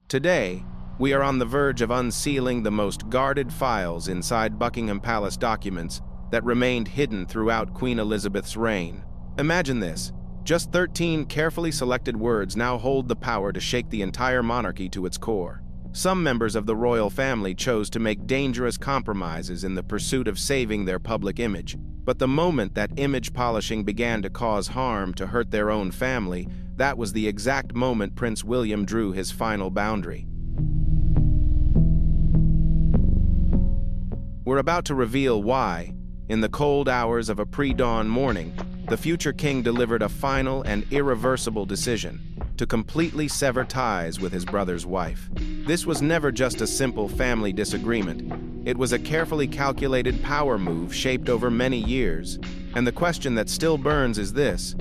Today, we are on the verge of unsealing the most guarded files inside Buckingham Palace documents that remained hidden throughout Queen Elizabeth's reign. Imagine this. Just 13 carefully selected words now hold the power to shake the entire monarchy to its core. Some members of the royal family chose to make dangerous compromises in the pursuit of saving their public image. But the moment that image polishing began to cause harm to hurt their own family, that was the exact moment Prince William drew his final boundary. We're about to reveal why, in the cold hours of a pre-dawn morning, the future king delivered a final and irreversible decision to completely sever ties with his brother's wife. This was never just a simple family disagreement. It was a carefully calculated power move shaped over many years. And the question that still burns is this: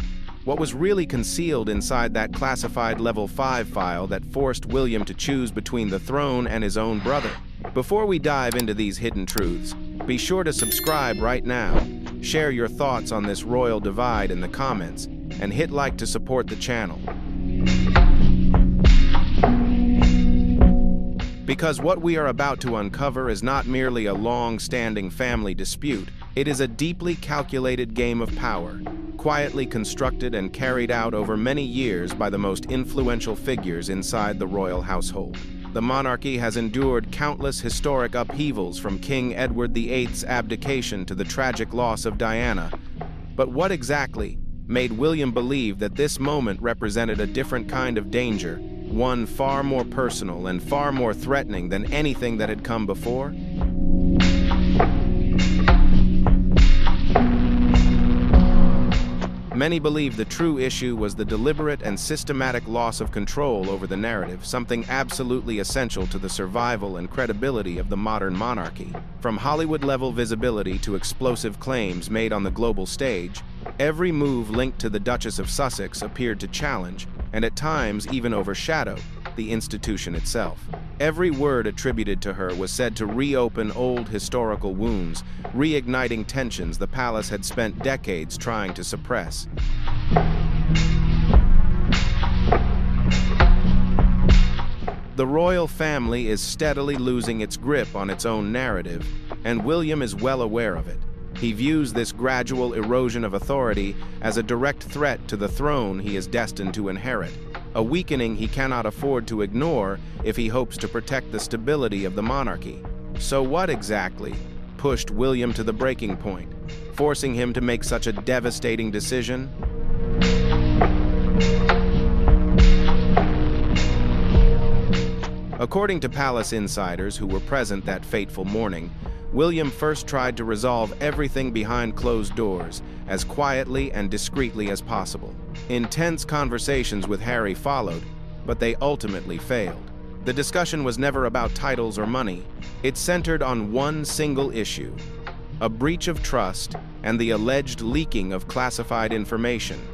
what was really concealed inside that classified Level 5 file that forced William to choose between the throne and his own brother? Before we dive into these hidden truths, be sure to subscribe right now, share your thoughts on this royal divide in the comments, and hit like to support the channel. Because what we are about to uncover is not merely a long-standing family dispute, it is a deeply calculated game of power, quietly constructed and carried out over many years by the most influential figures inside the royal household. The monarchy has endured countless historic upheavals, from King Edward VIII's abdication to the tragic loss of Diana. But what exactly made William believe that this moment represented a different kind of danger, one far more personal and far more threatening than anything that had come before? Many believe the true issue was the deliberate and systematic loss of control over the narrative, something absolutely essential to the survival and credibility of the modern monarchy. From Hollywood-level visibility to explosive claims made on the global stage, every move linked to the Duchess of Sussex appeared to challenge, and at times even overshadow, the institution itself. Every word attributed to her was said to reopen old historical wounds, reigniting tensions the palace had spent decades trying to suppress. The royal family is steadily losing its grip on its own narrative, and William is well aware of it. He views this gradual erosion of authority as a direct threat to the throne he is destined to inherit, a weakening he cannot afford to ignore if he hopes to protect the stability of the monarchy. So what exactly pushed William to the breaking point, forcing him to make such a devastating decision? According to palace insiders who were present that fateful morning, William first tried to resolve everything behind closed doors, as quietly and discreetly as possible. Intense conversations with Harry followed, but they ultimately failed. The discussion was never about titles or money. It centered on one single issue: a breach of trust and the alleged leaking of classified information,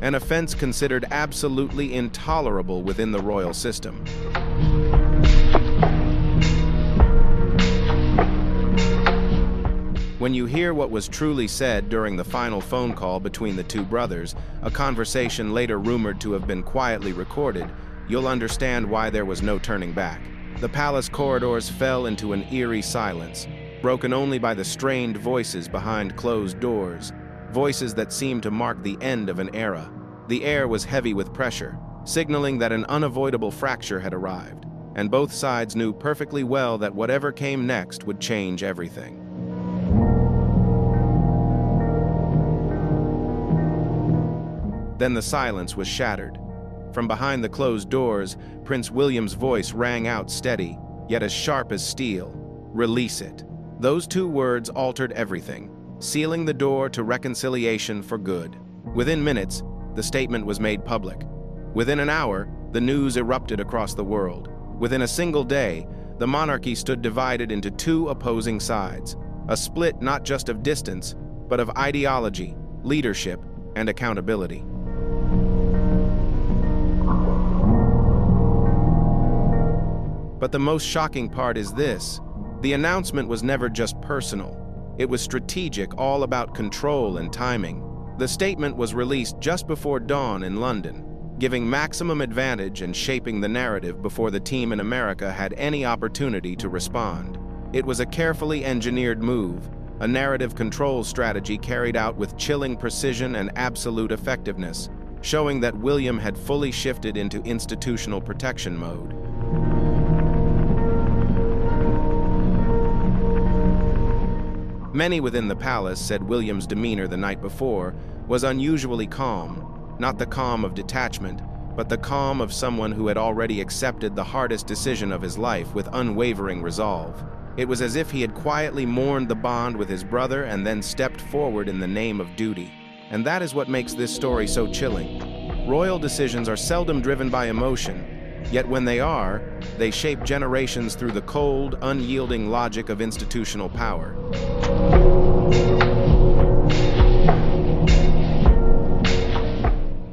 an offense considered absolutely intolerable within the royal system. When you hear what was truly said during the final phone call between the two brothers, a conversation later rumored to have been quietly recorded, you'll understand why there was no turning back. The palace corridors fell into an eerie silence, broken only by the strained voices behind closed doors, voices that seemed to mark the end of an era. The air was heavy with pressure, signaling that an unavoidable fracture had arrived, and both sides knew perfectly well that whatever came next would change everything. Then the silence was shattered. From behind the closed doors, Prince William's voice rang out steady, yet as sharp as steel. "Release it." Those two words altered everything, sealing the door to reconciliation for good. Within minutes, the statement was made public. Within an hour, the news erupted across the world. Within a single day, the monarchy stood divided into two opposing sides, a split not just of distance, but of ideology, leadership, and accountability. But the most shocking part is this: the announcement was never just personal. It was strategic, all about control and timing. The statement was released just before dawn in London, giving maximum advantage and shaping the narrative before the team in America had any opportunity to respond. It was a carefully engineered move, a narrative control strategy carried out with chilling precision and absolute effectiveness, showing that William had fully shifted into institutional protection mode. Many within the palace said William's demeanor the night before was unusually calm, not the calm of detachment, but the calm of someone who had already accepted the hardest decision of his life with unwavering resolve. It was as if he had quietly mourned the bond with his brother and then stepped forward in the name of duty. And that is what makes this story so chilling. Royal decisions are seldom driven by emotion, yet when they are, they shape generations through the cold, unyielding logic of institutional power.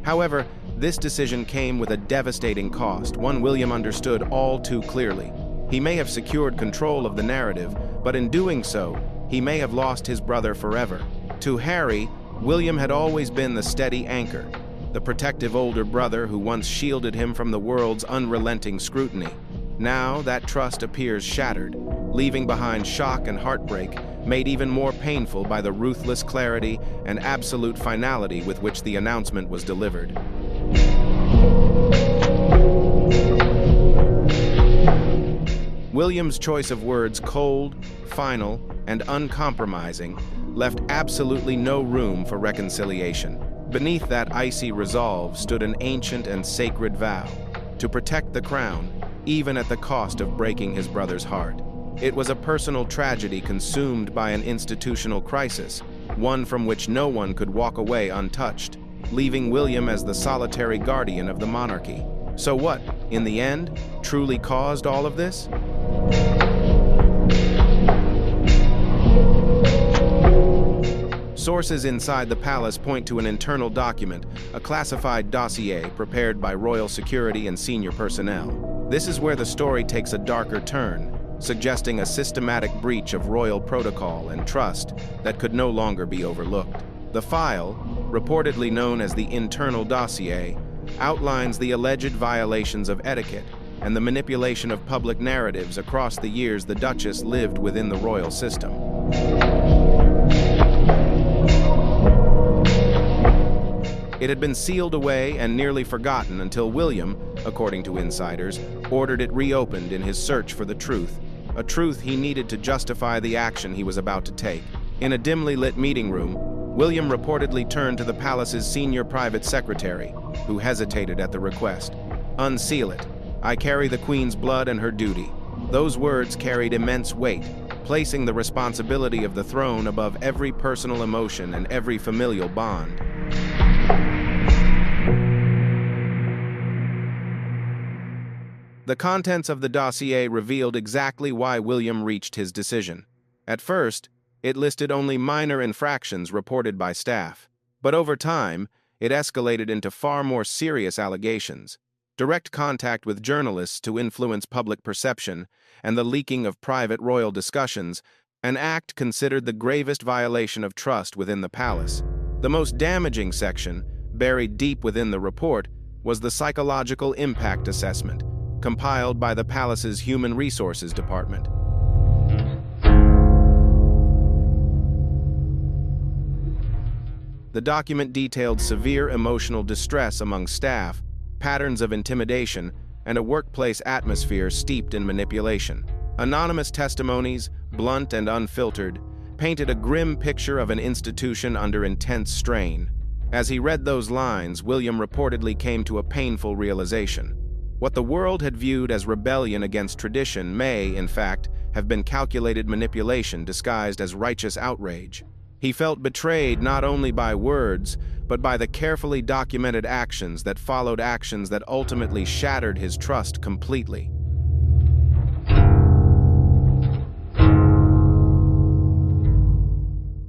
However, this decision came with a devastating cost, one William understood all too clearly. He may have secured control of the narrative, but in doing so, he may have lost his brother forever. To Harry, William had always been the steady anchor, the protective older brother who once shielded him from the world's unrelenting scrutiny. Now that trust appears shattered, leaving behind shock and heartbreak, made even more painful by the ruthless clarity and absolute finality with which the announcement was delivered. William's choice of words, cold, final, and uncompromising, left absolutely no room for reconciliation. Beneath that icy resolve stood an ancient and sacred vow, to protect the crown, even at the cost of breaking his brother's heart. It was a personal tragedy consumed by an institutional crisis, one from which no one could walk away untouched, leaving William as the solitary guardian of the monarchy. So what, in the end, truly caused all of this? Sources inside the palace point to an internal document, a classified dossier prepared by royal security and senior personnel. This is where the story takes a darker turn, suggesting a systematic breach of royal protocol and trust that could no longer be overlooked. The file, reportedly known as the internal dossier, outlines the alleged violations of etiquette and the manipulation of public narratives across the years the Duchess lived within the royal system. It had been sealed away and nearly forgotten until William, according to insiders, ordered it reopened in his search for the truth, a truth he needed to justify the action he was about to take. In a dimly lit meeting room, William reportedly turned to the palace's senior private secretary, who hesitated at the request. "Unseal it. I carry the Queen's blood and her duty." Those words carried immense weight, placing the responsibility of the throne above every personal emotion and every familial bond. The contents of the dossier revealed exactly why William reached his decision. At first, it listed only minor infractions reported by staff, but over time, it escalated into far more serious allegations: direct contact with journalists to influence public perception, and the leaking of private royal discussions, an act considered the gravest violation of trust within the palace. The most damaging section, buried deep within the report, was the psychological impact assessment, compiled by the palace's Human Resources Department. The document detailed severe emotional distress among staff, patterns of intimidation, and a workplace atmosphere steeped in manipulation. Anonymous testimonies, blunt and unfiltered, painted a grim picture of an institution under intense strain. As he read those lines, William reportedly came to a painful realization. What the world had viewed as rebellion against tradition may, in fact, have been calculated manipulation disguised as righteous outrage. He felt betrayed not only by words, but by the carefully documented actions that followed, actions that ultimately shattered his trust completely.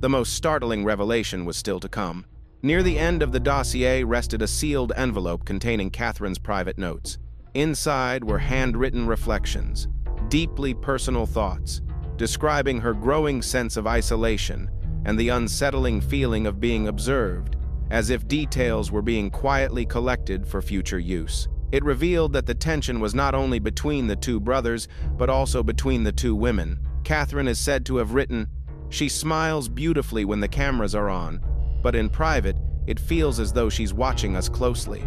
The most startling revelation was still to come. Near the end of the dossier rested a sealed envelope containing Catherine's private notes. Inside were handwritten reflections, deeply personal thoughts, describing her growing sense of isolation and the unsettling feeling of being observed, as if details were being quietly collected for future use. It revealed that the tension was not only between the two brothers, but also between the two women. Catherine is said to have written, "She smiles beautifully when the cameras are on, but in private, it feels as though she's watching us closely."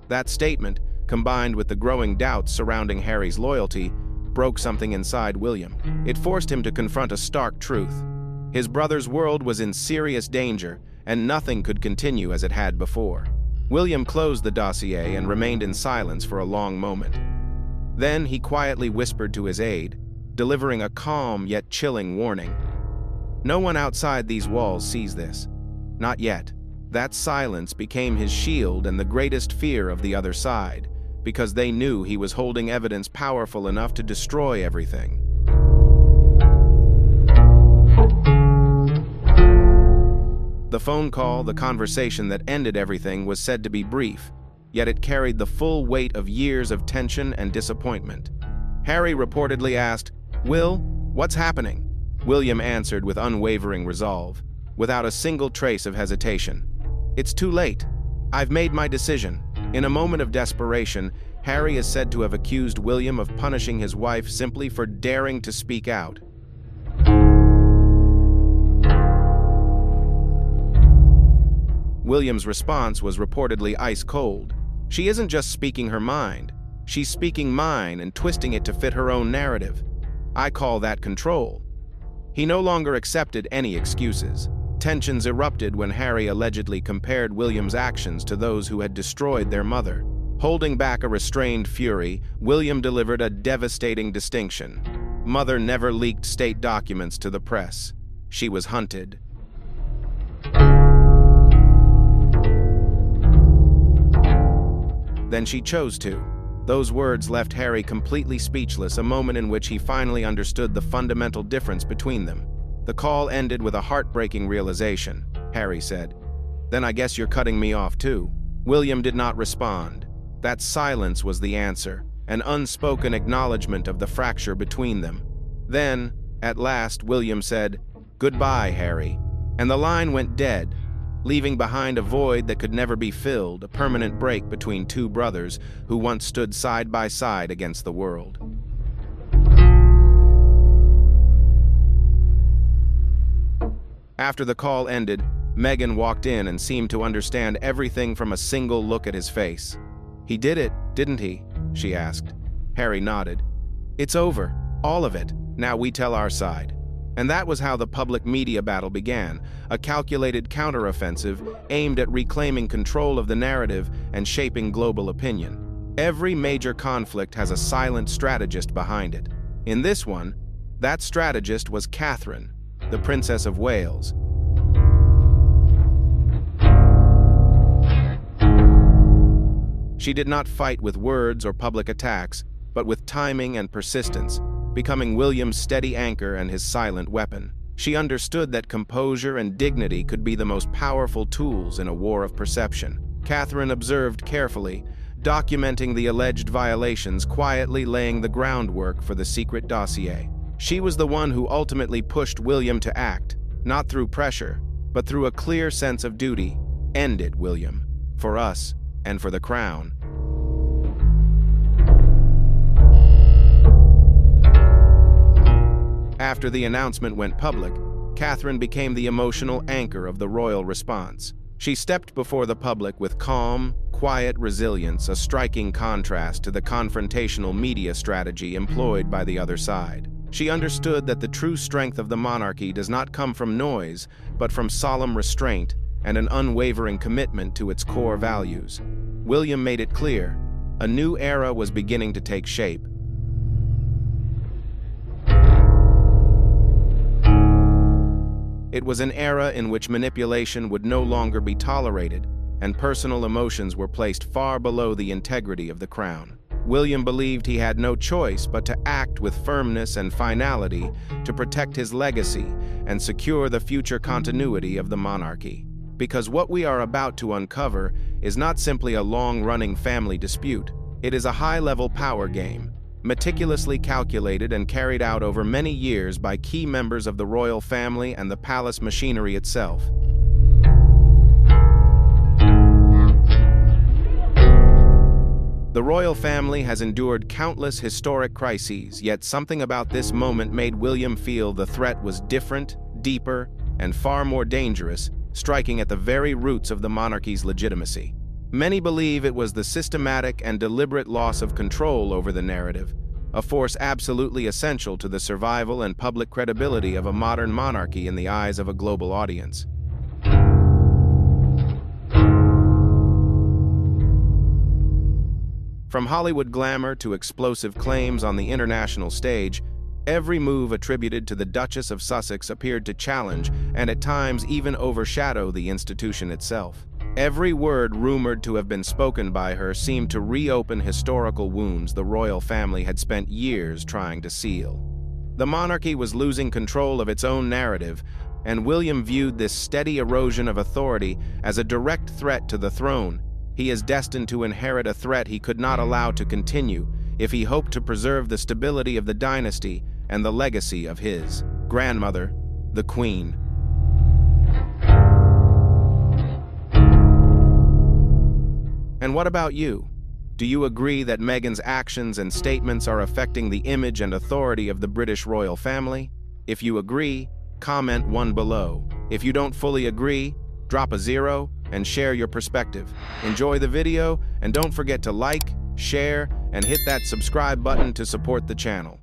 That statement, combined with the growing doubts surrounding Harry's loyalty, broke something inside William. It forced him to confront a stark truth. His brother's world was in serious danger, and nothing could continue as it had before. William closed the dossier and remained in silence for a long moment. Then he quietly whispered to his aide, delivering a calm yet chilling warning. "No one outside these walls sees this. Not yet." That silence became his shield and the greatest fear of the other side, because they knew he was holding evidence powerful enough to destroy everything. The phone call, the conversation that ended everything, was said to be brief, yet it carried the full weight of years of tension and disappointment. Harry reportedly asked, "Will, what's happening?" William answered with unwavering resolve, without a single trace of hesitation. "It's too late. I've made my decision." In a moment of desperation, Harry is said to have accused William of punishing his wife simply for daring to speak out. William's response was reportedly ice cold. "She isn't just speaking her mind. She's speaking mine and twisting it to fit her own narrative. I call that control." He no longer accepted any excuses. Tensions erupted when Harry allegedly compared William's actions to those who had destroyed their mother. Holding back a restrained fury, William delivered a devastating distinction. Mother never leaked state documents to the press. She was hunted. Then she chose to. Those words left Harry completely speechless, a moment in which he finally understood the fundamental difference between them. The call ended with a heartbreaking realization. Harry said, "Then I guess you're cutting me off too." William did not respond. That silence was the answer, an unspoken acknowledgement of the fracture between them. Then, at last, William said, "Goodbye, Harry," and the line went dead, leaving behind a void that could never be filled, a permanent break between two brothers who once stood side by side against the world. After the call ended, Meghan walked in and seemed to understand everything from a single look at his face. "He did it, didn't he?" she asked. Harry nodded. "It's over, all of it. Now we tell our side." And that was how the public media battle began, a calculated counteroffensive aimed at reclaiming control of the narrative and shaping global opinion. Every major conflict has a silent strategist behind it. In this one, that strategist was Catherine, the Princess of Wales. She did not fight with words or public attacks, but with timing and persistence, becoming William's steady anchor and his silent weapon. She understood that composure and dignity could be the most powerful tools in a war of perception. Catherine observed carefully, documenting the alleged violations, quietly laying the groundwork for the secret dossier. She was the one who ultimately pushed William to act, not through pressure, but through a clear sense of duty. "End it, William, for us and for the crown." After the announcement went public, Catherine became the emotional anchor of the royal response. She stepped before the public with calm, quiet resilience, a striking contrast to the confrontational media strategy employed by the other side. She understood that the true strength of the monarchy does not come from noise, but from solemn restraint and an unwavering commitment to its core values. William made it clear, a new era was beginning to take shape. It was an era in which manipulation would no longer be tolerated, and personal emotions were placed far below the integrity of the crown. William believed he had no choice but to act with firmness and finality to protect his legacy and secure the future continuity of the monarchy. Because what we are about to uncover is not simply a long-running family dispute. It is a high-level power game, meticulously calculated and carried out over many years by key members of the royal family and the palace machinery itself. The royal family has endured countless historic crises, yet something about this moment made William feel the threat was different, deeper, and far more dangerous, striking at the very roots of the monarchy's legitimacy. Many believe it was the systematic and deliberate loss of control over the narrative, a force absolutely essential to the survival and public credibility of a modern monarchy in the eyes of a global audience. From Hollywood glamour to explosive claims on the international stage, every move attributed to the Duchess of Sussex appeared to challenge and at times even overshadow the institution itself. Every word rumored to have been spoken by her seemed to reopen historical wounds the royal family had spent years trying to seal. The monarchy was losing control of its own narrative, and William viewed this steady erosion of authority as a direct threat to the throne. He is destined to inherit a threat he could not allow to continue if he hoped to preserve the stability of the dynasty and the legacy of his grandmother, the Queen. And what about you? Do you agree that Meghan's actions and statements are affecting the image and authority of the British royal family? If you agree, comment 1 below. If you don't fully agree, drop a 0 and share your perspective. Enjoy the video and don't forget to like, share, and hit that subscribe button to support the channel.